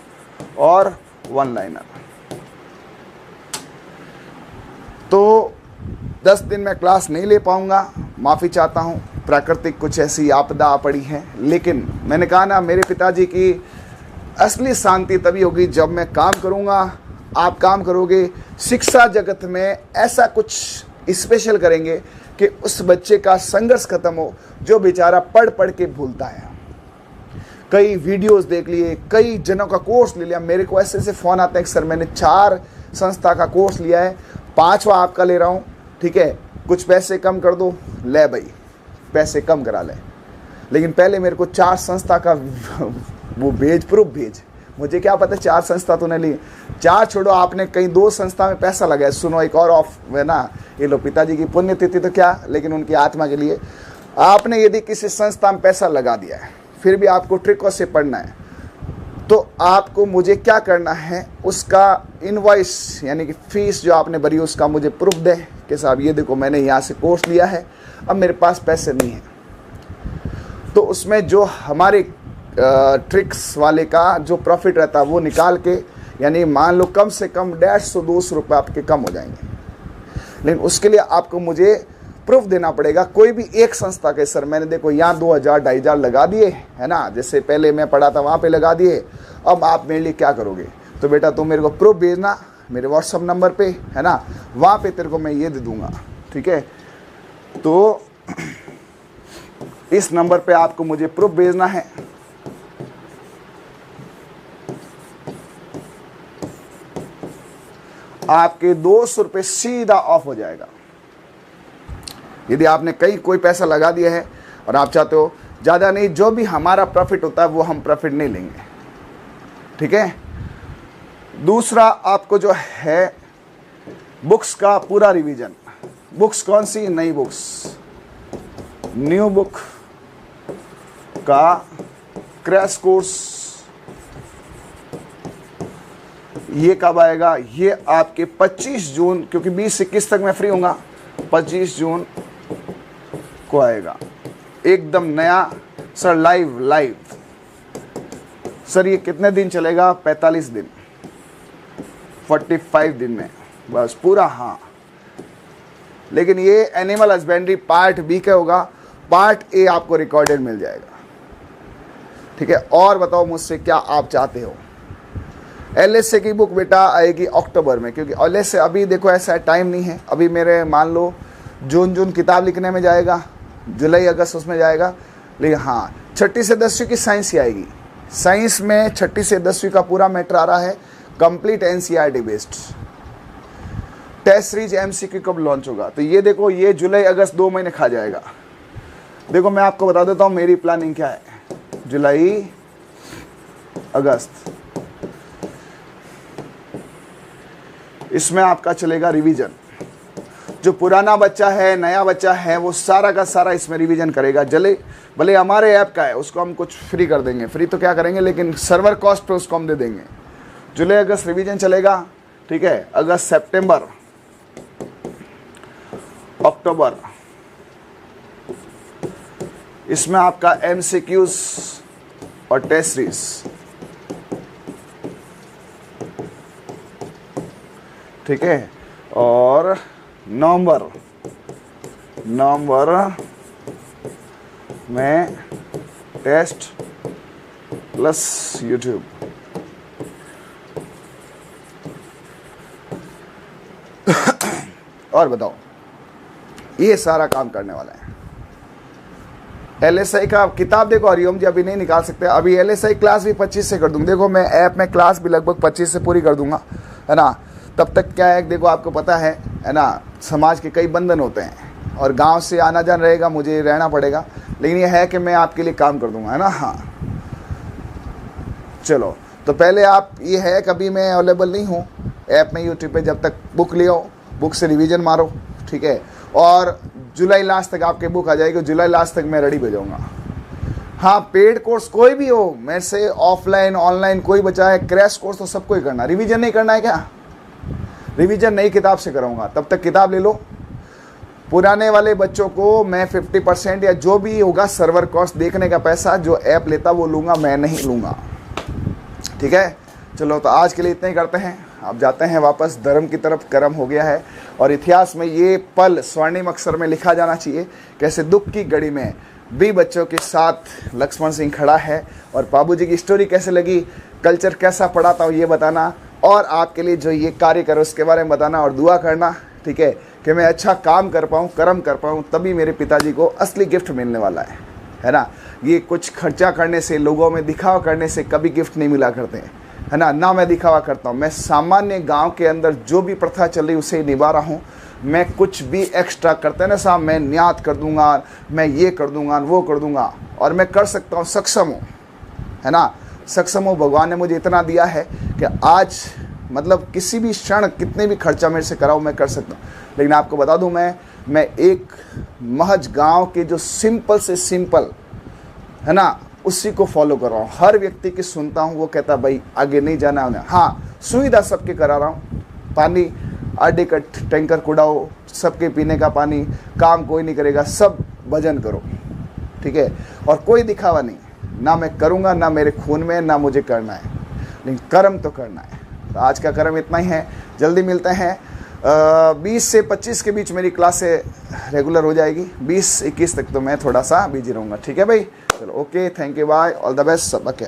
और वन लाइनर। तो 10 दिन में क्लास नहीं ले पाऊंगा, माफ़ी चाहता हूं, प्राकृतिक कुछ ऐसी आपदा आ पड़ी है। लेकिन मैंने कहा ना, मेरे पिताजी की असली शांति तभी होगी जब मैं काम करूंगा, आप काम करोगे। शिक्षा जगत में ऐसा कुछ स्पेशल करेंगे कि उस बच्चे का संघर्ष खत्म हो, जो बेचारा पढ़ पढ़ के भूलता है। कई वीडियोस देख लिए, कई जनों का कोर्स ले लिया। मेरे को ऐसे ऐसे फ़ोन आते हैं कि सर मैंने 4 संस्था का कोर्स लिया है, 5वां आपका ले रहा हूँ, ठीक है, कुछ पैसे कम कर दो। ले भाई, पैसे कम करा ले, लेकिन पहले मेरे को 4 संस्था का वो भेज, प्रूफ भेज। मुझे क्या पता 4 संस्था तूने ली, 4 छोड़ो, आपने कहीं 2 संस्था में पैसा लगाया। सुनो, एक और ऑफ है ना, ये लो पिताजी की पुण्यतिथि तो क्या, लेकिन उनकी आत्मा के लिए आपने यदि किसी संस्था में पैसा लगा दिया है, फिर भी आपको ट्रिकों से पढ़ना है, तो आपको मुझे क्या करना है, उसका इनवॉइस यानी कि फीस जो आपने भरी उसका मुझे प्रूफ दे कि साहब ये देखो मैंने यहाँ से कोर्स लिया है, अब मेरे पास पैसे नहीं है। तो उसमें जो हमारे ट्रिक्स वाले का जो प्रॉफिट रहता है वो निकाल के, यानी मान लो कम से कम 150-200 रुपये आपके कम हो जाएंगे। लेकिन उसके लिए आपको मुझे प्रूफ देना पड़ेगा। कोई भी एक संस्था के सर मैंने देखो यहाँ 2000-2500 लगा दिए, है ना, जैसे पहले मैं पढ़ा था वहाँ पे लगा दिए, अब आप मेरे लिए क्या करोगे। तो बेटा तुम मेरे को प्रूफ भेजना मेरे व्हाट्सअप नंबर पे, है ना, वहाँ पे तेरे को मैं ये दे दूँगा। ठीक है, तो इस नंबर पे आपको मुझे प्रूफ भेजना है। आपके 200 रुपये सीधा ऑफ हो जाएगा। यदि आपने कहीं कोई पैसा लगा दिया है और आप चाहते हो ज़्यादा नहीं, जो भी हमारा प्रॉफिट होता है वो हम प्रॉफिट नहीं लेंगे। ठीक है, दूसरा आपको जो है बुक्स का पूरा रिवीजन। बुक्स कौन सी, नई बुक्स, न्यू बुक का क्रैश कोर्स। ये कब आएगा, ये आपके 25 जून, क्योंकि 20-21 तक मैं फ्री हूँगा, 25 जून को आएगा एकदम नया। सर लाइव सर ये कितने दिन चलेगा, 45 दिन, 45 दिन में बस पूरा। हाँ, लेकिन ये एनिमल हस्बेंड्री पार्ट बी का होगा, पार्ट ए आपको रिकॉर्डेड मिल जाएगा। ठीक है, और बताओ मुझसे क्या आप चाहते हो। LSA की बुक बेटा आएगी अक्टूबर में, क्योंकि LSA अभी देखो ऐसा टाइम नहीं है। अभी मेरे मान लो जून किताब लिखने में जाएगा, जुलाई अगस्त उसमें जाएगा। लेकिन हाँ, 6ठी से 10वीं की साइंस ही आएगी। साइंस में 6ठी से 10वीं का पूरा मैटर आ रहा है, complete NCERT based. Test series MCQ कब लॉन्च होगा, तो ये देखो ये जुलाई अगस्त 2 महीने खा जाएगा। देखो मैं आपको बता देता हूँ मेरी प्लानिंग क्या है। जुलाई अगस्त इसमें आपका चलेगा रिवीजन। जो पुराना बच्चा है, नया बच्चा है, वो सारा का सारा इसमें रिवीजन करेगा। भले हमारे ऐप का है, उसको हम कुछ फ्री कर देंगे, फ्री तो क्या करेंगे, लेकिन सर्वर कॉस्ट पे उसको हम दे देंगे। जुलाई अगस्त रिवीजन चलेगा। ठीक है, अगस्त सितंबर अक्टूबर इसमें आपका MCQs और टेस्ट सीरीज। ठीक है, और नवंबर में टेस्ट प्लस यूट्यूब। और बताओ, ये सारा काम करने वाला है। LSI का किताब देखो हरिओम जी अभी नहीं निकाल सकते, अभी LSI क्लास भी 25 से कर दूंगा। देखो मैं ऐप में क्लास भी लगभग 25 से पूरी कर दूंगा, है ना। तब तक क्या है, देखो आपको पता है ना, समाज के कई बंधन होते हैं और गांव से आना जान रहेगा, मुझे रहना पड़ेगा, लेकिन ये है कि मैं आपके लिए काम कर दूंगा, है ना। हाँ चलो, तो पहले आप ये है कभी मैं अवेलेबल नहीं हूँ ऐप में यूट्यूब पे, जब तक बुक ले आओ, बुक से रिवीजन मारो। ठीक है, और जुलाई लास्ट तक आपके बुक आ जाएगी, जुलाई लास्ट तक मैं रेडी हो जाऊँगा। हाँ, पेड कोर्स कोई भी हो, मेरे से ऑफलाइन ऑनलाइन कोई बचा है, क्रैश कोर्स तो सबको ही करना। रिवीजन नहीं करना है क्या, रिवीजन नई किताब से कराऊंगा, तब तक किताब ले लो। पुराने वाले बच्चों को मैं 50% या जो भी होगा सर्वर कॉस्ट देखने का पैसा जो ऐप लेता वो लूँगा, मैं नहीं लूँगा। ठीक है, चलो तो आज के लिए इतना ही करते हैं। अब जाते हैं वापस धर्म की तरफ। कर्म हो गया है और इतिहास में ये पल स्वर्णिम अक्षर में लिखा जाना चाहिए, कैसे दुख की घड़ी में भी बच्चों के साथ लक्ष्मण सिंह खड़ा है। और बाबूजी की स्टोरी कैसे लगी, कल्चर कैसा पढ़ाता हूँ ये बताना, और आपके लिए जो ये कार्य करो उसके बारे में बताना, और दुआ करना। ठीक है, कि मैं अच्छा काम कर पाऊँ, कर्म कर पाऊँ, तभी मेरे पिताजी को असली गिफ्ट मिलने वाला है ना। ये कुछ खर्चा करने से, लोगों में दिखावा करने से कभी गिफ्ट नहीं मिला करते हैं, है ना। ना मैं दिखावा करता हूँ, मैं सामान्य गांव के अंदर जो भी प्रथा चल रही उसे निभा रहा हूँ। मैं कुछ भी एक्स्ट्रा करते हैं ना साहब, मैं न्यात कर दूंगा, मैं ये कर दूंगा, वो कर दूंगा, और मैं कर सकता हूँ, सक्षम हूँ, है ना। सक्षम हूँ, भगवान ने मुझे इतना दिया है कि आज मतलब किसी भी क्षण कितने भी खर्चा मेरे से कराओ मैं कर सकता हूँ। लेकिन आपको बता दूँ, मैं एक महज गांव के जो सिंपल से सिंपल है ना, उसी को फॉलो कर रहा हूँ। हर व्यक्ति की सुनता हूँ, वो कहता भाई आगे नहीं जाना है उन्हें। हाँ, सुविधा सबके करा रहा हूँ, पानी आडे का टैंकर कुड़ाओ, सबके पीने का पानी, काम कोई नहीं करेगा, सब भजन करो। ठीक है, और कोई दिखावा नहीं, ना मैं करूँगा, ना मेरे खून में, ना मुझे करना है, लेकिन कर्म तो करना है। तो आज का कर्म इतना ही है। जल्दी मिलते हैं। 20 से 25 के बीच मेरी क्लासें रेगुलर हो जाएगी। 20-21 तक तो मैं थोड़ा सा बिजी रहूँगा। ठीक है भाई, चलो okay, thank you, bye, all the best, सब ओके।